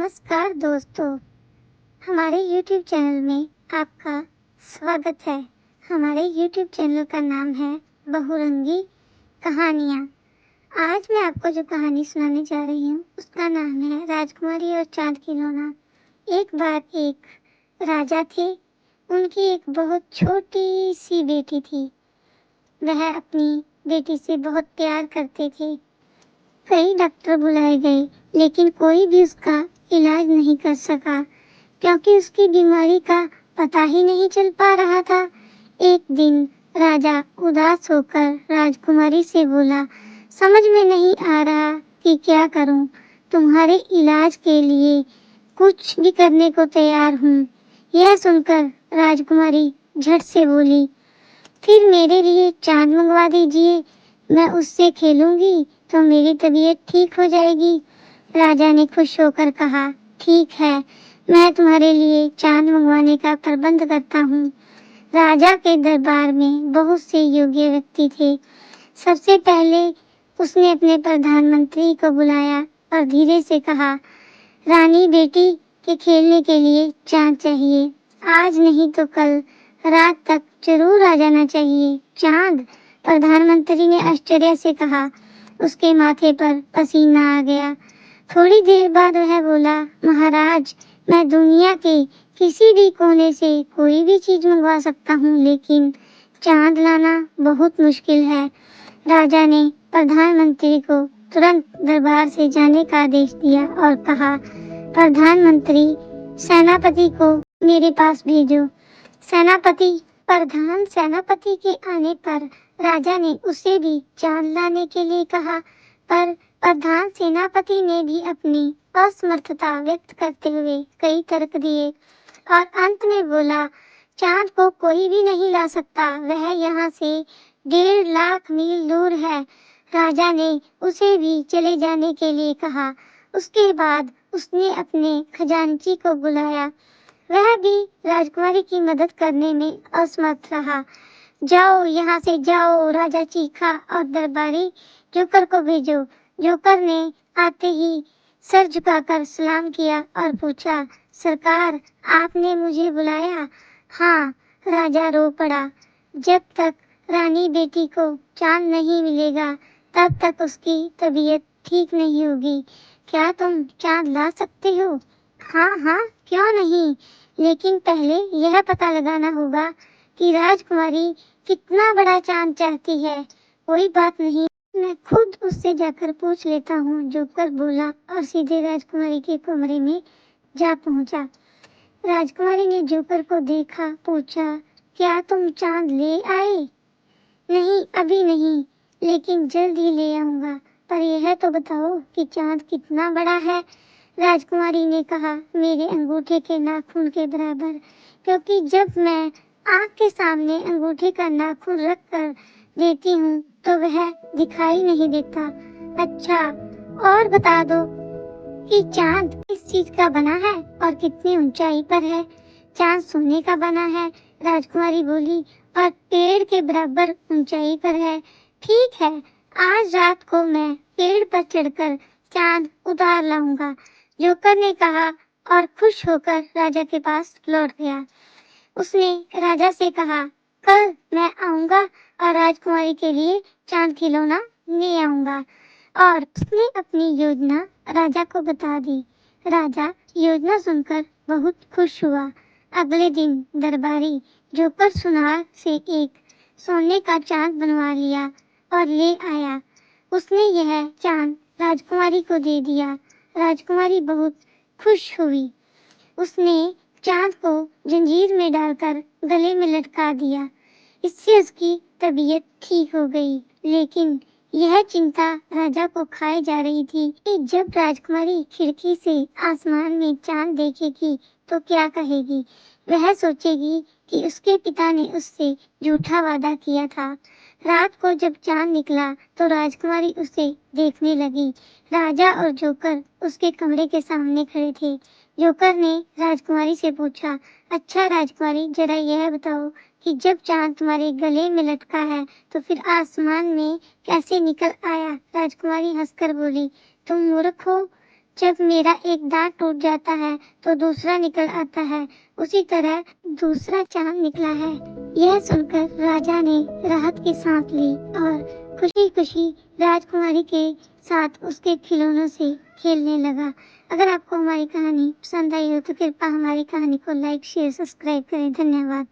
नमस्कार दोस्तों, हमारे YouTube चैनल में आपका स्वागत है। हमारे YouTube चैनल का नाम है बहुरंगी कहानियाँ। आज मैं आपको जो कहानी सुनाने जा रही हूँ उसका नाम है राजकुमारी और चांद की लौना। एक बार एक राजा थे, उनकी एक बहुत छोटी सी बेटी थी। वह अपनी बेटी से बहुत प्यार करते थे। कई डॉक्टर बुलाए गए लेकिन कोई भी उसका इलाज नहीं कर सका क्योंकि उसकी बीमारी का पता ही नहीं चल पा रहा था। एक दिन राजा उदास होकर राजकुमारी से बोला, समझ में नहीं आ रहा कि क्या करूं। तुम्हारे इलाज के लिए कुछ भी करने को तैयार हूँ। यह सुनकर राजकुमारी झट से बोली, फिर मेरे लिए चांद मंगवा दीजिए, मैं उससे खेलूंगी तो मेरी तबीयत ठीक हो जाएगी। राजा ने खुश होकर कहा, ठीक है, मैं तुम्हारे लिए चांद मंगवाने का प्रबंध करता हूँ। राजा के दरबार में बहुत से योग्य व्यक्ति थे। सबसे पहले उसने अपने प्रधानमंत्री को बुलाया और धीरे से कहा, रानी बेटी के खेलने के लिए चांद चाहिए। आज नहीं तो कल रात तक जरूर आ जाना चाहिए। चांद? प्रधानमंत्री ने आश्चर्य से कहा। उसके माथे पर पसीना आ गया। थोड़ी देर बाद वह बोला, महाराज, मैं दुनिया के किसी भी कोने से कोई भी चीज मंगवा सकता हूँ, लेकिन चांद लाना बहुत मुश्किल है। राजा ने प्रधानमंत्री को तुरंत दरबार से जाने का आदेश दिया और कहा, प्रधानमंत्री, सेनापति को मेरे पास भेजो। सेनापति के आने पर राजा ने उसे भी चांद लाने के लिए कहा, पर प्रधान सेनापति ने भी अपनी असमर्थता व्यक्त करते हुए कई तर्क दिए और अंत में बोला, चांद को कोई भी नहीं ला सकता, वह यहाँ से 1.5 लाख मील दूर है। राजा ने उसे भी चले जाने के लिए कहा। उसके बाद उसने अपने खजांची को बुलाया। वह भी राजकुमारी की मदद करने में असमर्थ रहा। जाओ, यहाँ से जाओ, राजा चीखा और दरबारी जोकर को भेजो। जोकर ने आते ही सर झुकाकर सलाम किया और पूछा, सरकार, आपने मुझे बुलाया? हाँ, राजा रो पड़ा। जब तक रानी बेटी को चांद नहीं मिलेगा तब तक उसकी तबीयत ठीक नहीं होगी। क्या तुम चांद ला सकते हो? हाँ हाँ, क्यों नहीं, लेकिन पहले यह पता लगाना होगा कि राजकुमारी कितना बड़ा चांद चाहती है। कोई बात नहीं, मैं खुद उससे जाकर पूछ लेता हूँ, जोकर बोला और सीधे राजकुमारी के कमरे में जा पहुँचा। राजकुमारी ने जोकर को देखा, पूछा, क्या तुम चांद ले आए? नहीं, अभी नहीं, लेकिन जल्द ही ले आऊंगा। पर यह तो बताओ कि चांद कितना बड़ा है? राजकुमारी ने कहा, मेरे अंगूठे के नाखून के बराबर, क्योंकि जब मैं आँख के सामने अंगूठे का नाखून रख कर देती हूँ तो वह दिखाई नहीं देता। अच्छा, और बता दो कि चांद किस चीज का बना है और कितनी ऊंचाई पर है? चांद सोने का बना है, राजकुमारी बोली, और पेड़ के बराबर ऊंचाई पर है। ठीक है, आज रात को मैं पेड़ पर चढ़कर चांद उतार लाऊंगा, जोकर ने कहा और खुश होकर राजा के पास लौट गया। उसने राजा से कहा, कल मैं आऊंगा और राजकुमारी के लिए चांद खिलौना ले आऊंगा। और उसने अपनी योजना राजा को बता दी। राजा योजना सुनकर बहुत खुश हुआ। अगले दिन दरबारी जोकर सुनार से एक सोने का चांद बनवा लिया और ले आया। उसने यह चांद राजकुमारी को दे दिया। राजकुमारी बहुत खुश हुई। उसने चांद को जंजीर में डालकर गले में लटका दिया। इससे उसकी तबीयत ठीक हो गई। लेकिन यह चिंता राजा को खाए जा रही थी कि जब राजकुमारी खिड़की से आसमान में चांद देखेगी तो क्या कहेगी। वह सोचेगी कि उसके पिता ने उससे झूठा वादा किया था। रात को जब चांद निकला तो राजकुमारी उसे देखने लगी। राजा और जोकर उसके कमरे के सामने खड़े थे। जोकर ने राजकुमारी से पूछा, अच्छा राजकुमारी, जरा यह बताओ कि जब चांद तुम्हारे गले में लटका है तो फिर आसमान में कैसे निकल आया? राजकुमारी हंसकर बोली, तुम मूर्ख हो, जब मेरा एक दांत टूट जाता है तो दूसरा निकल आता है, उसी तरह दूसरा चांद निकला है। यह सुनकर राजा ने राहत की सांस ली और खुशी खुशी राजकुमारी के साथ उसके खिलौनों से खेलने लगा। अगर आपको हमारी कहानी पसंद आई हो तो कृपया हमारी कहानी को लाइक शेयर सब्सक्राइब करें। धन्यवाद।